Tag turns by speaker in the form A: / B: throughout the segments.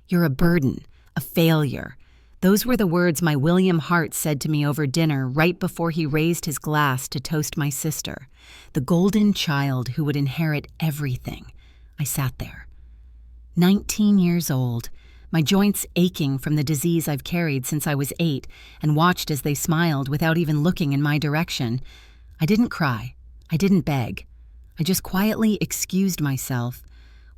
A: You're a burden, a failure. Those were the words my William Hart said to me over dinner right before he raised his glass to toast my sister, the golden child who would inherit everything. I sat there. 19 years old, my joints aching from the disease I've carried since I was 8, and watched as they smiled without even looking in my direction. I didn't cry. I didn't beg. I just quietly excused myself,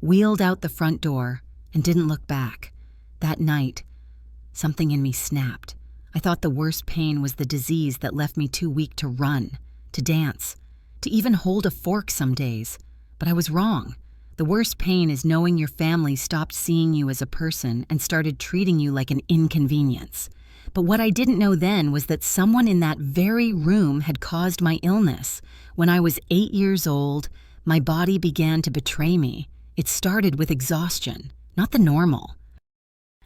A: wheeled out the front door, and didn't look back. That night, something in me snapped. I thought the worst pain was the disease that left me too weak to run, to dance, to even hold a fork some days. But I was wrong. The worst pain is knowing your family stopped seeing you as a person and started treating you like an inconvenience. But what I didn't know then was that someone in that very room had caused my illness. When I was 8 years old, my body began to betray me. It started with exhaustion, not the normal.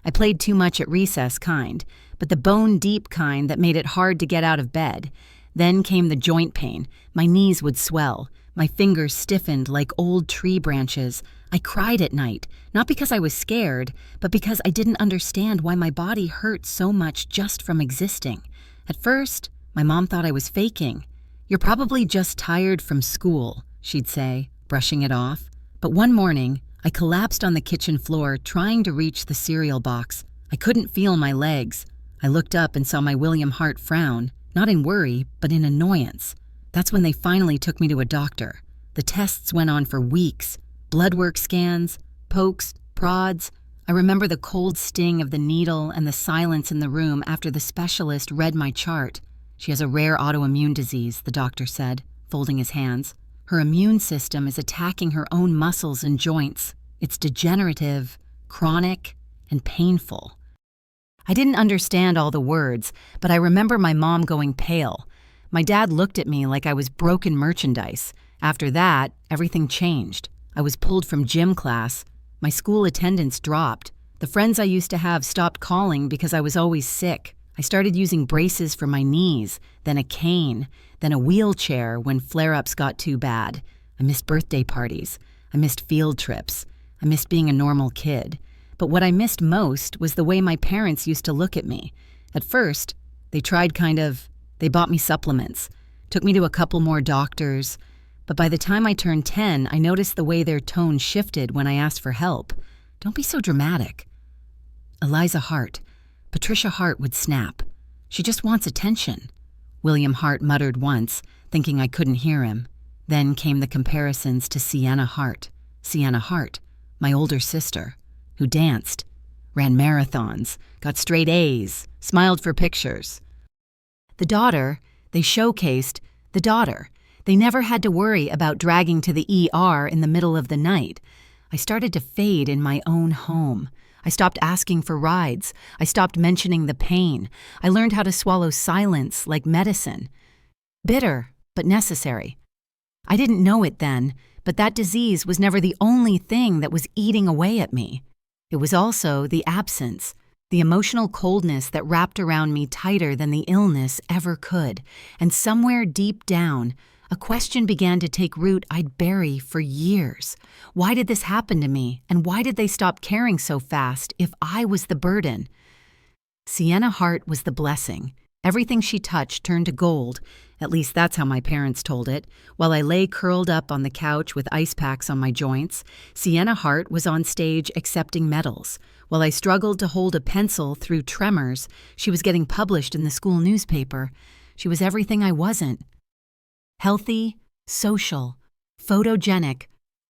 A: I played too much at recess kind, but the bone-deep kind that made it hard to get out of bed. Then came the joint pain. My knees would swell. My fingers stiffened like old tree branches. I cried at night, not because I was scared, but because I didn't understand why my body hurt so much just from existing. At first, my mom thought I was faking. "You're probably just tired from school," she'd say, brushing it off. But one morning, I collapsed on the kitchen floor trying to reach the cereal box. I couldn't feel my legs. I looked up and saw my William Hart frown, not in worry, but in annoyance. That's when they finally took me to a doctor. The tests went on for weeks. Blood work scans, pokes, prods. I remember the cold sting of the needle and the silence in the room after the specialist read my chart. "She has a rare autoimmune disease," the doctor said, folding his hands. "Her immune system is attacking her own muscles and joints. It's degenerative, chronic, and painful." I didn't understand all the words, but I remember my mom going pale. My dad looked at me like I was broken merchandise. After that, everything changed. I was pulled from gym class. My school attendance dropped. The friends I used to have stopped calling because I was always sick. I started using braces for my knees, then a cane, then a wheelchair when flare-ups got too bad. I missed birthday parties. I missed field trips. I missed being a normal kid. But what I missed most was the way my parents used to look at me. At first, they bought me supplements, took me to a couple more doctors. But by the time I turned 10, I noticed the way their tone shifted when I asked for help. "Don't be so dramatic." Eliza Hart. Patricia Hart would snap. "She just wants attention," William Hart muttered once, thinking I couldn't hear him. Then came the comparisons to Sienna Hart. Sienna Hart, my older sister, who danced, ran marathons, got straight A's, smiled for pictures. The daughter, they showcased the daughter. They never had to worry about dragging to the ER in the middle of the night. I started to fade in my own home. I stopped asking for rides. I stopped mentioning the pain. I learned how to swallow silence like medicine. Bitter, but necessary. I didn't know it then, but that disease was never the only thing that was eating away at me. It was also the absence, the emotional coldness that wrapped around me tighter than the illness ever could. And somewhere deep down, a question began to take root I'd bury for years. Why did this happen to me, and why did they stop caring so fast if I was the burden? Sienna Hart was the blessing. Everything she touched turned to gold. At least that's how my parents told it. While I lay curled up on the couch with ice packs on my joints, Sienna Hart was on stage accepting medals. While I struggled to hold a pencil through tremors, she was getting published in the school newspaper. She was everything I wasn't. Healthy, social, photogenic,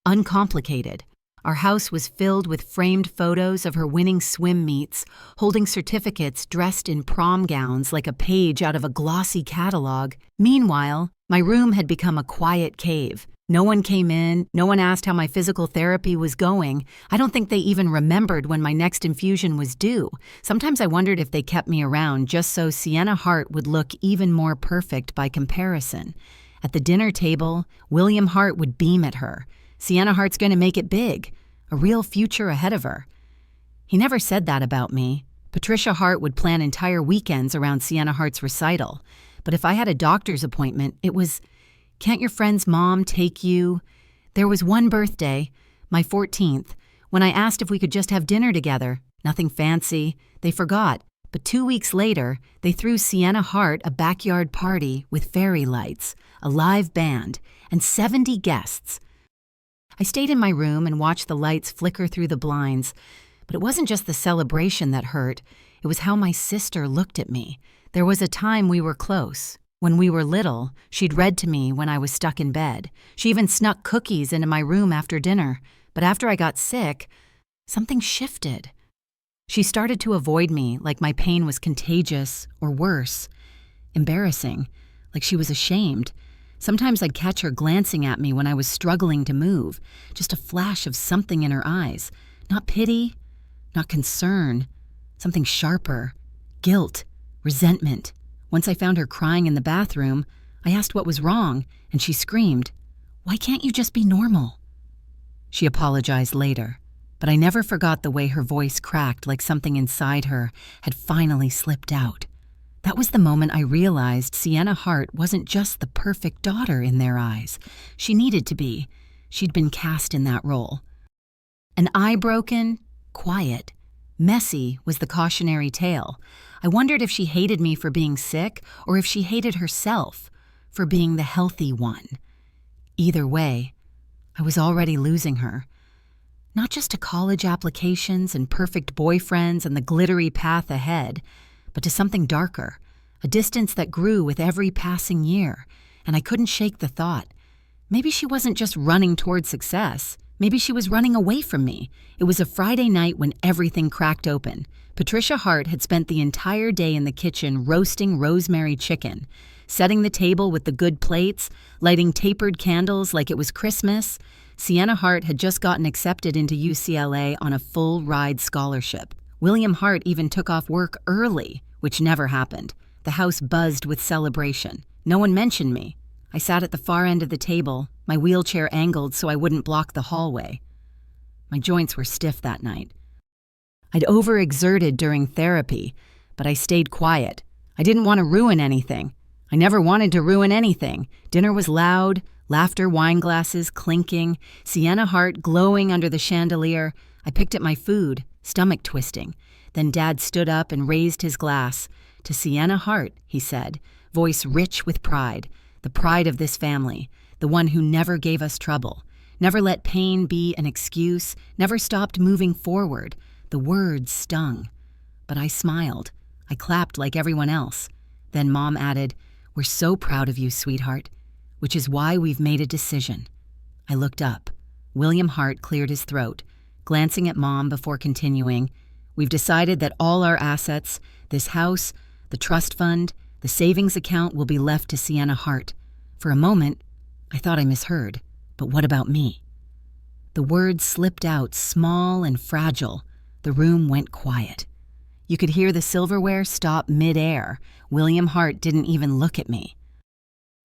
A: uncomplicated. Our house was filled with framed photos of her winning swim meets, holding certificates dressed in prom gowns like a page out of a glossy catalog. Meanwhile, my room had become a quiet cave. No one came in, no one asked how my physical therapy was going. I don't think they even remembered when my next infusion was due. Sometimes I wondered if they kept me around just so Sienna Hart would look even more perfect by comparison. At the dinner table, William Hart would beam at her. Sienna Hart's going to make it big, a real future ahead of her. He never said that about me. Patricia Hart would plan entire weekends around Sienna Hart's recital. But if I had a doctor's appointment, it was, "Can't your friend's mom take you?" There was one birthday, my 14th, when I asked if we could just have dinner together. Nothing fancy. They forgot. But 2 weeks later, they threw Sienna Hart a backyard party with fairy lights, a live band, and 70 guests. I stayed in my room and watched the lights flicker through the blinds, but it wasn't just the celebration that hurt. It was how my sister looked at me. There was a time we were close. When we were little, she'd read to me when I was stuck in bed. She even snuck cookies into my room after dinner. But after I got sick, something shifted. She started to avoid me like my pain was contagious or worse, embarrassing, like she was ashamed. Sometimes I'd catch her glancing at me when I was struggling to move, just a flash of something in her eyes. Not pity, not concern, something sharper, guilt, resentment. Once I found her crying in the bathroom, I asked what was wrong, and she screamed, "Why can't you just be normal?" She apologized later, but I never forgot the way her voice cracked like something inside her had finally slipped out. That was the moment I realized Sienna Hart wasn't just the perfect daughter in their eyes. She needed to be. She'd been cast in that role. An eye broken, quiet, messy was the cautionary tale. I wondered if she hated me for being sick or if she hated herself for being the healthy one. Either way, I was already losing her. Not just to college applications and perfect boyfriends and the glittery path ahead, but to something darker, a distance that grew with every passing year, and I couldn't shake the thought. Maybe she wasn't just running toward success. Maybe she was running away from me. It was a Friday night when everything cracked open. Patricia Hart had spent the entire day in the kitchen roasting rosemary chicken, setting the table with the good plates, lighting tapered candles like it was Christmas. Sienna Hart had just gotten accepted into UCLA on a full-ride scholarship. William Hart even took off work early, which never happened. The house buzzed with celebration. No one mentioned me. I sat at the far end of the table, my wheelchair angled so I wouldn't block the hallway. My joints were stiff that night. I'd overexerted during therapy, but I stayed quiet. I didn't want to ruin anything. I never wanted to ruin anything. Dinner was loud, laughter, wine glasses clinking, Sienna Hart glowing under the chandelier. I picked at my food, stomach twisting. Then Dad stood up and raised his glass. "To Sienna Hart," he said, voice rich with pride, the pride of this family, the one who never gave us trouble, never let pain be an excuse, never stopped moving forward. The words stung. But I smiled. I clapped like everyone else. Then Mom added, "We're so proud of you, sweetheart, which is why we've made a decision." I looked up. William Hart cleared his throat, glancing at Mom before continuing. "We've decided that all our assets, this house, the trust fund, the savings account will be left to Sienna Hart." For a moment, I thought I misheard. But what about me? The words slipped out, small and fragile. The room went quiet. You could hear the silverware stop mid-air. William Hart didn't even look at me.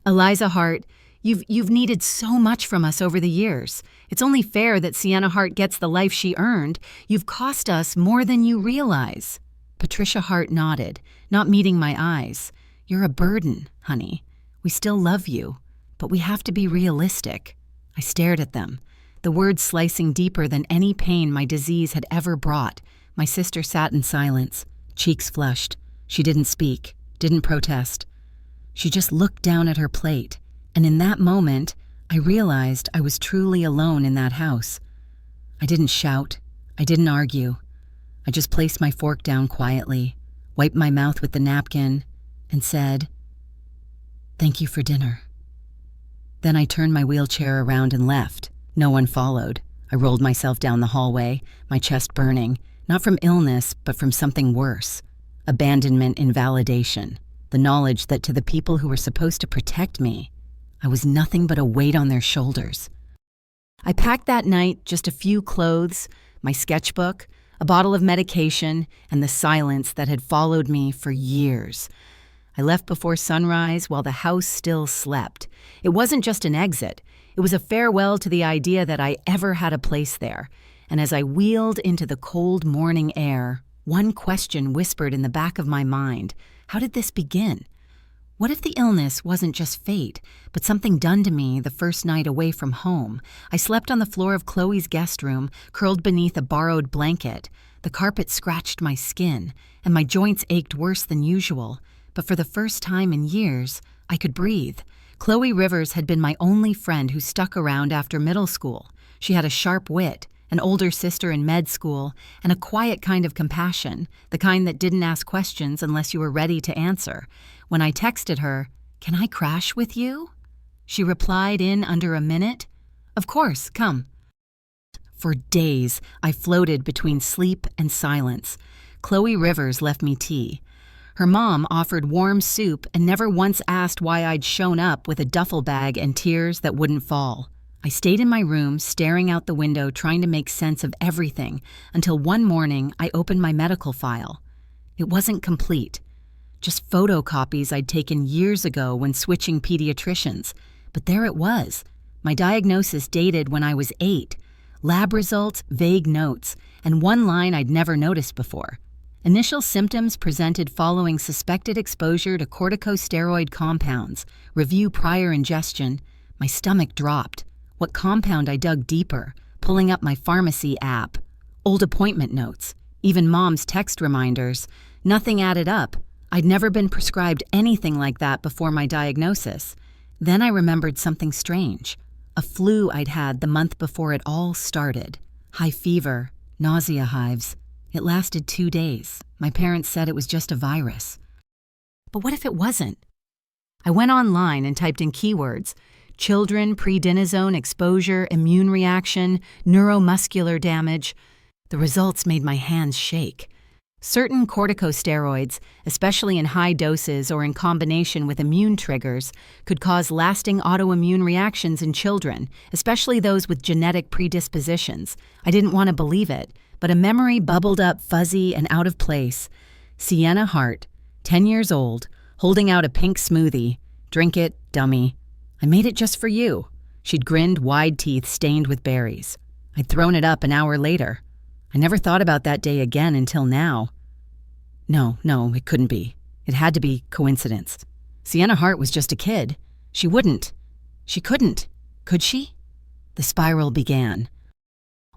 A: "Eliza Hart, you've needed so much from us over the years. It's only fair that Sienna Hart gets the life she earned. You've cost us more than you realize." Patricia Hart nodded, not meeting my eyes. "You're a burden, honey. We still love you, but we have to be realistic." I stared at them, the words slicing deeper than any pain my disease had ever brought. My sister sat in silence, cheeks flushed. She didn't speak, didn't protest. She just looked down at her plate, and in that moment, I realized I was truly alone in that house. I didn't shout. I didn't argue. I just placed my fork down quietly, wiped my mouth with the napkin, and said, "Thank you for dinner." Then I turned my wheelchair around and left. No one followed. I rolled myself down the hallway, my chest burning, not from illness, but from something worse. Abandonment, invalidation. The knowledge that to the people who were supposed to protect me, I was nothing but a weight on their shoulders. I packed that night just a few clothes, my sketchbook, a bottle of medication, and the silence that had followed me for years. I left before sunrise while the house still slept. It wasn't just an exit. It was a farewell to the idea that I ever had a place there. And as I wheeled into the cold morning air, one question whispered in the back of my mind. How did this begin? What if the illness wasn't just fate, but something done to me the first night away from home? I slept on the floor of Chloe's guest room, curled beneath a borrowed blanket. The carpet scratched my skin, and my joints ached worse than usual. But for the first time in years, I could breathe. Chloe Rivers had been my only friend who stuck around after middle school. She had a sharp wit, an older sister in med school, and a quiet kind of compassion, the kind that didn't ask questions unless you were ready to answer. When I texted her, "Can I crash with you?" she replied in under a minute, "Of course, come." For days, I floated between sleep and silence. Chloe Rivers left me tea. Her mom offered warm soup and never once asked why I'd shown up with a duffel bag and tears that wouldn't fall. I stayed in my room, staring out the window, trying to make sense of everything, until one morning I opened my medical file. It wasn't complete. Just photocopies I'd taken years ago when switching pediatricians. But there it was. My diagnosis dated when I was 8. Lab results, vague notes, and one line I'd never noticed before. Initial symptoms presented following suspected exposure to corticosteroid compounds. Review prior ingestion. My stomach dropped. What compound? I dug deeper, pulling up my pharmacy app. Old appointment notes. Even mom's text reminders. Nothing added up. I'd never been prescribed anything like that before my diagnosis. Then I remembered something strange. A flu I'd had the month before it all started. High fever, nausea hives. It lasted 2 days. My parents said it was just a virus. But what if it wasn't? I went online and typed in keywords: children, prednisone exposure, immune reaction, neuromuscular damage. The results made my hands shake. Certain corticosteroids, especially in high doses or in combination with immune triggers, could cause lasting autoimmune reactions in children, especially those with genetic predispositions. I didn't want to believe it, but a memory bubbled up fuzzy and out of place. Sienna Hart, 10 years old, holding out a pink smoothie. "Drink it, dummy. I made it just for you." She'd grinned, wide teeth stained with berries. I'd thrown it up an hour later. I never thought about that day again until now. No, it couldn't be. It had to be coincidence. Sienna Hart was just a kid. She couldn't. Could she? The spiral began.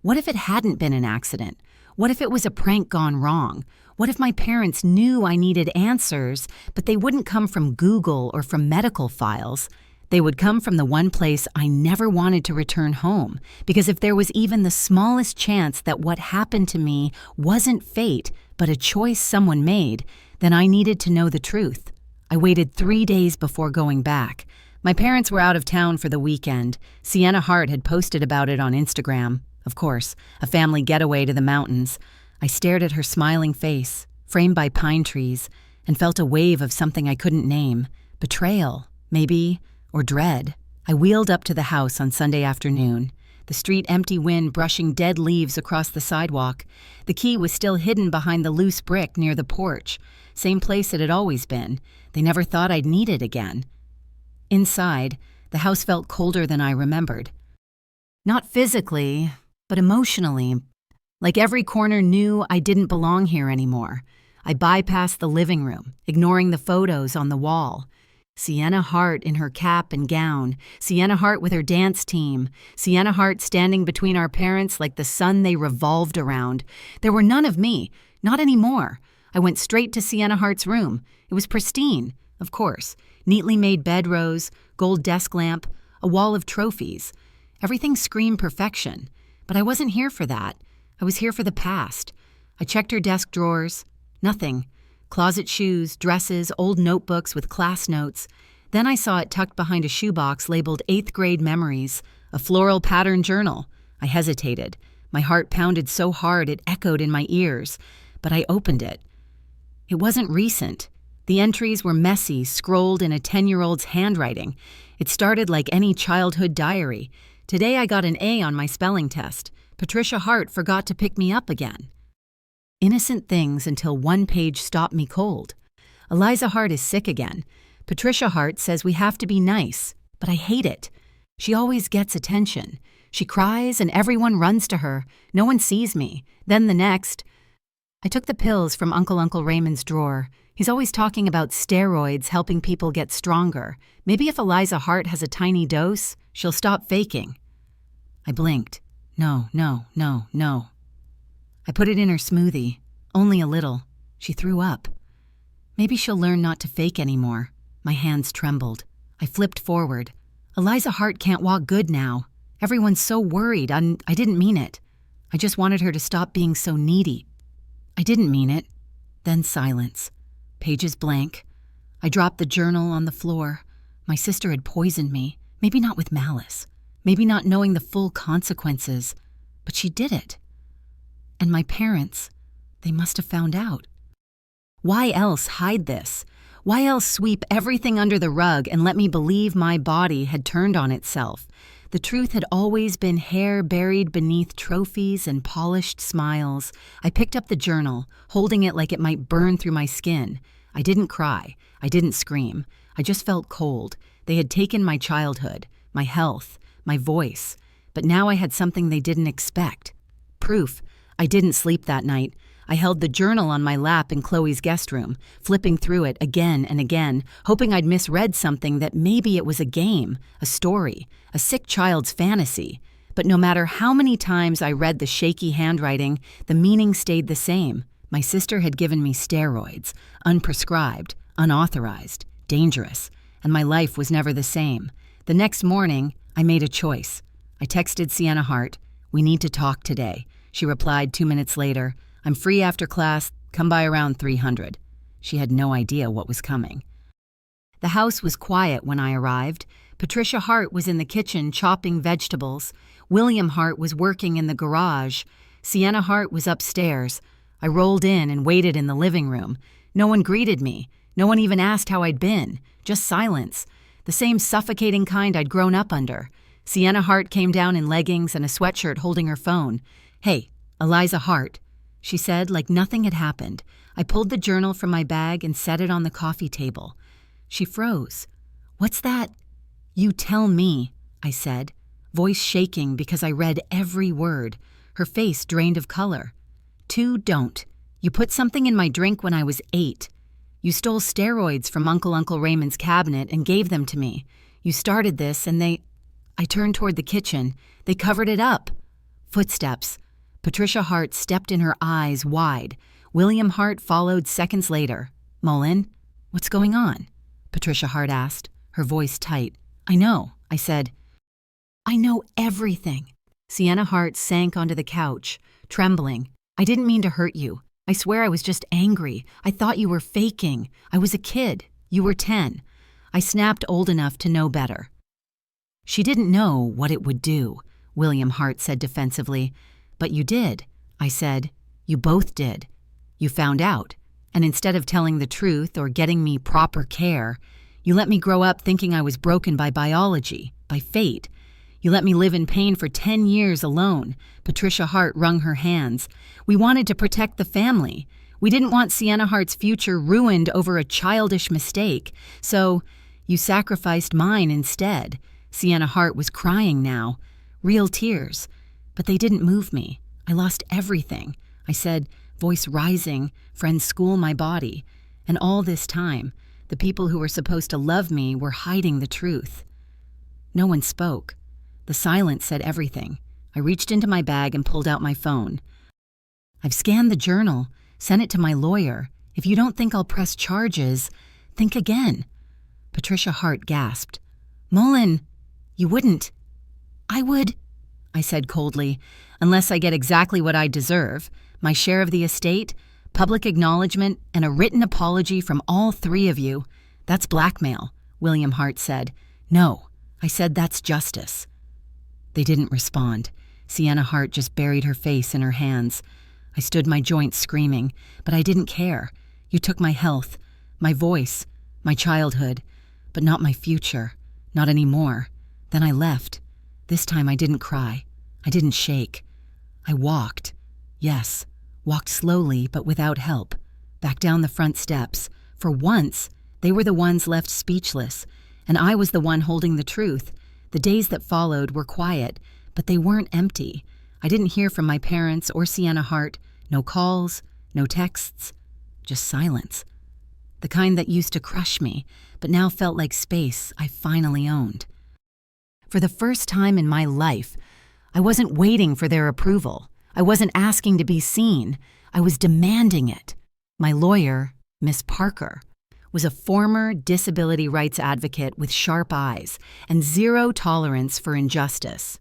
A: What if it hadn't been an accident? What if it was a prank gone wrong? What if my parents knew I needed answers, but they wouldn't come from Google or from medical files? They would come from the one place I never wanted to return home, because if there was even the smallest chance that what happened to me wasn't fate, but a choice someone made, then I needed to know the truth. I waited 3 days before going back. My parents were out of town for the weekend. Sienna Hart had posted about it on Instagram. Of course, a family getaway to the mountains. I stared at her smiling face, framed by pine trees, and felt a wave of something I couldn't name. Betrayal, maybe, or dread. I wheeled up to the house on Sunday afternoon. The street empty, wind brushing dead leaves across the sidewalk. The key was still hidden behind the loose brick near the porch. Same place it had always been. They never thought I'd need it again. Inside, the house felt colder than I remembered. Not physically, but emotionally. Like every corner knew I didn't belong here anymore. I bypassed the living room, ignoring the photos on the wall. Sienna Hart in her cap and gown, Sienna Hart with her dance team, Sienna Hart standing between our parents like the sun they revolved around. There were none of me, not anymore. I went straight to Sienna Hart's room. It was pristine, of course. Neatly made bed rows, gold desk lamp, a wall of trophies. Everything screamed perfection. But I wasn't here for that. I was here for the past. I checked her desk drawers. Nothing. Closet shoes, dresses, old notebooks with class notes. Then I saw it tucked behind a shoebox labeled 8th grade memories, a floral pattern journal. I hesitated. My heart pounded so hard it echoed in my ears. But I opened it. It wasn't recent. The entries were messy, scrolled in a 10-year-old's handwriting. It started like any childhood diary. Today I got an A on my spelling test. Patricia Hart forgot to pick me up again. Innocent things until one page stopped me cold. Eliza Hart is sick again. Patricia Hart says we have to be nice, but I hate it. She always gets attention. She cries and everyone runs to her. No one sees me. Then the next. I took the pills from Uncle Raymond's drawer. He's always talking about steroids helping people get stronger. Maybe if Eliza Hart has a tiny dose, she'll stop faking. I blinked. No. I put it in her smoothie. Only a little. She threw up. Maybe she'll learn not to fake anymore. My hands trembled. I flipped forward. Eliza Hart can't walk good now. Everyone's so worried. I didn't mean it. I just wanted her to stop being so needy. I didn't mean it. Then silence. Pages blank. I dropped the journal on the floor. My sister had poisoned me. Maybe not with malice. Maybe not knowing the full consequences. But she did it. And my parents, they must have found out. Why else hide this? Why else sweep everything under the rug and let me believe my body had turned on itself? The truth had always been hair buried beneath trophies and polished smiles. I picked up the journal, holding it like it might burn through my skin. I didn't cry. I didn't scream. I just felt cold. They had taken my childhood, my health, my voice. But now I had something they didn't expect. Proof. I didn't sleep that night. I held the journal on my lap in Chloe's guest room, flipping through it again and again, hoping I'd misread something, that maybe it was a game, a story, a sick child's fantasy. But no matter how many times I read the shaky handwriting, the meaning stayed the same. My sister had given me steroids, unprescribed, unauthorized, dangerous, and my life was never the same. The next morning, I made a choice. I texted Sienna Hart, "We need to talk today." She replied 2 minutes later, "I'm free after class, come by around 300. She had no idea what was coming. The house was quiet when I arrived. Patricia Hart was in the kitchen chopping vegetables. William Hart was working in the garage. Sienna Hart was upstairs. I rolled in and waited in the living room. No one greeted me. No one even asked how I'd been. Just silence. The same suffocating kind I'd grown up under. Sienna Hart came down in leggings and a sweatshirt holding her phone. "Hey, Eliza Hart," she said like nothing had happened. I pulled the journal from my bag and set it on the coffee table. She froze. "What's that?" "You tell me," I said, voice shaking because I read every word. Her face drained of color. "Two, don't. You put something in my drink when I was 8. You stole steroids from Uncle Raymond's cabinet and gave them to me. You started this and they—" I turned toward the kitchen. "They covered it up." Footsteps. Patricia Hart stepped in, her eyes wide. William Hart followed seconds later. "Mullen, what's going on?" Patricia Hart asked, her voice tight. "I know," I said. "I know everything." Sienna Hart sank onto the couch, trembling. "I didn't mean to hurt you. I swear I was just angry. I thought you were faking. I was a kid. You were 10. I snapped old enough to know better." "She didn't know what it would do," William Hart said defensively. "But you did," I said. "You both did. You found out, and instead of telling the truth or getting me proper care, you let me grow up thinking I was broken by biology, by fate. You let me live in pain for 10 years alone." Patricia Hart wrung her hands. "We wanted to protect the family. We didn't want Sienna Hart's future ruined over a childish mistake. So you sacrificed mine instead." Sienna Hart was crying now. Real tears. But they didn't move me. I lost everything. I said, voice rising, friends school my body. And all this time, the people who were supposed to love me were hiding the truth. No one spoke. The silence said everything. I reached into my bag and pulled out my phone. "I've scanned the journal, sent it to my lawyer. If you don't think I'll press charges, think again." Patricia Hart gasped. "Mullen, you wouldn't." "I would," I said coldly, "unless I get exactly what I deserve, my share of the estate, public acknowledgement, and a written apology from all 3 of you. That's blackmail," William Hart said. "No," I said, "that's justice." They didn't respond. Sienna Hart just buried her face in her hands. I stood my joints screaming, but I didn't care. You took my health, my voice, my childhood, but not my future, not anymore. Then I left. This time I didn't cry. I didn't shake. I walked. Yes, walked slowly but without help. Back down the front steps. For once, they were the ones left speechless, and I was the one holding the truth. The days that followed were quiet, but they weren't empty. I didn't hear from my parents or Sienna Hart. No calls, no texts, just silence. The kind that used to crush me, but now felt like space I finally owned. For the first time in my life, I wasn't waiting for their approval. I wasn't asking to be seen. I was demanding it. My lawyer, Miss Parker, was a former disability rights advocate with sharp eyes and zero tolerance for injustice.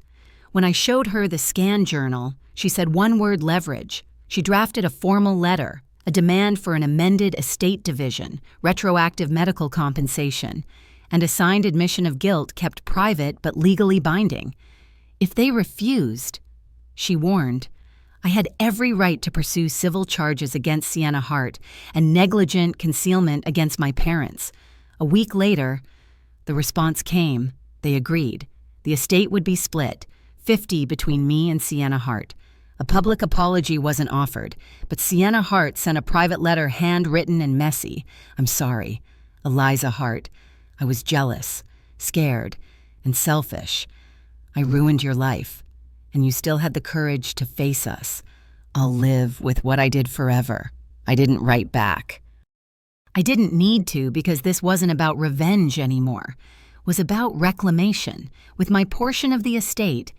A: When I showed her the scan journal, she said one word: leverage. She drafted a formal letter, a demand for an amended estate division, retroactive medical compensation, and a signed admission of guilt kept private but legally binding. If they refused, she warned, I had every right to pursue civil charges against Sienna Hart and negligent concealment against my parents. A week later, the response came. They agreed. The estate would be split, 50 between me and Sienna Hart. A public apology wasn't offered, but Sienna Hart sent a private letter handwritten and messy. I'm sorry, Eliza Hart. I was jealous, scared, and selfish. I ruined your life, and you still had the courage to face us. I'll live with what I did forever. I didn't write back. I didn't need to, because this wasn't about revenge anymore. It was about reclamation. With my portion of the estate,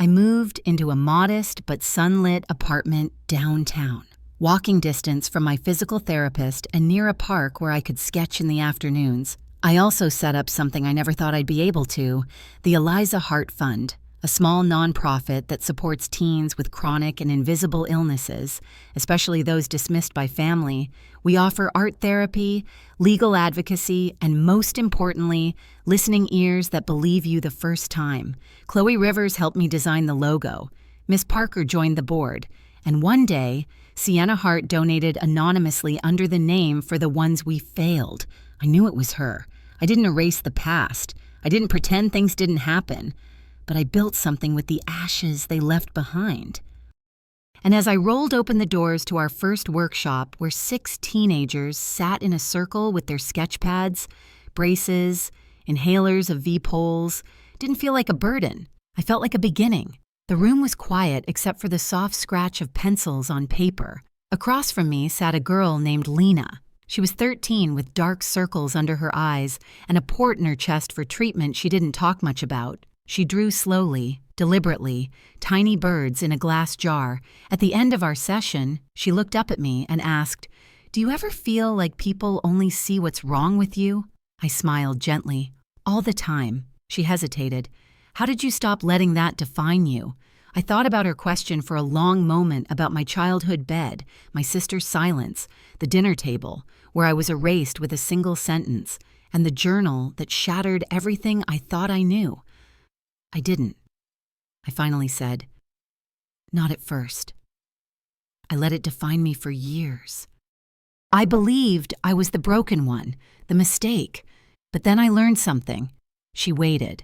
A: I moved into a modest but sunlit apartment downtown, walking distance from my physical therapist and near a park where I could sketch in the afternoons. I also set up something I never thought I'd be able to, the Eliza Hart Fund, a small nonprofit that supports teens with chronic and invisible illnesses, especially those dismissed by family. We offer art therapy, legal advocacy, and most importantly, listening ears that believe you the first time. Chloe Rivers helped me design the logo. Miss Parker joined the board. And one day, Sienna Hart donated anonymously under the name For the Ones We Failed. I knew it was her. I didn't erase the past. I didn't pretend things didn't happen. But I built something with the ashes they left behind. And as I rolled open the doors to our first workshop, where 6 teenagers sat in a circle with their sketch pads, braces, inhalers of V-poles, didn't feel like a burden. I felt like a beginning. The room was quiet except for the soft scratch of pencils on paper. Across from me sat a girl named Lena. She was 13 with dark circles under her eyes and a port in her chest for treatment she didn't talk much about. She drew slowly, deliberately, tiny birds in a glass jar. At the end of our session, she looked up at me and asked, "Do you ever feel like people only see what's wrong with you?" I smiled gently. "All the time." She hesitated. "How did you stop letting that define you?" I thought about her question for a long moment, about my childhood bed, my sister's silence, the dinner table, where I was erased with a single sentence, and the journal that shattered everything I thought I knew. I didn't. I finally said, "Not at first." I let it define me for years. I believed I was the broken one, the mistake. But then I learned something. She waited,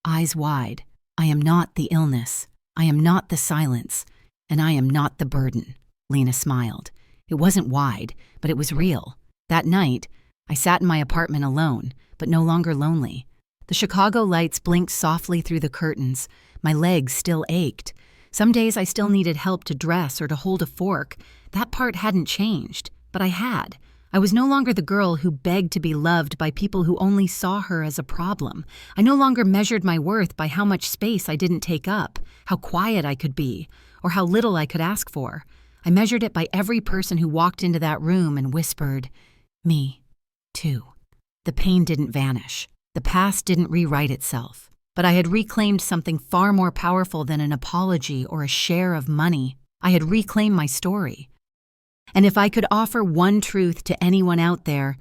A: eyes wide. I am not the illness. I am not the silence. And I am not the burden. Lena smiled. It wasn't wide, but it was real. That night, I sat in my apartment alone, but no longer lonely. The Chicago lights blinked softly through the curtains. My legs still ached. Some days I still needed help to dress or to hold a fork. That part hadn't changed, but I had. I was no longer the girl who begged to be loved by people who only saw her as a problem. I no longer measured my worth by how much space I didn't take up, how quiet I could be, or how little I could ask for. I measured it by every person who walked into that room and whispered, "Me, too." The pain didn't vanish. The past didn't rewrite itself. But I had reclaimed something far more powerful than an apology or a share of money. I had reclaimed my story. And if I could offer one truth to anyone out there,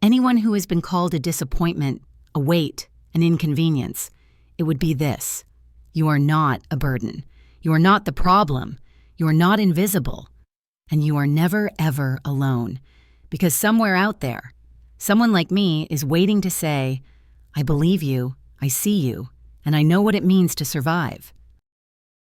A: anyone who has been called a disappointment, a weight, an inconvenience, it would be this: you are not a burden. You are not the problem. You are not invisible. And you are never, ever alone. Because somewhere out there, someone like me is waiting to say, "I believe you, I see you, and I know what it means to survive."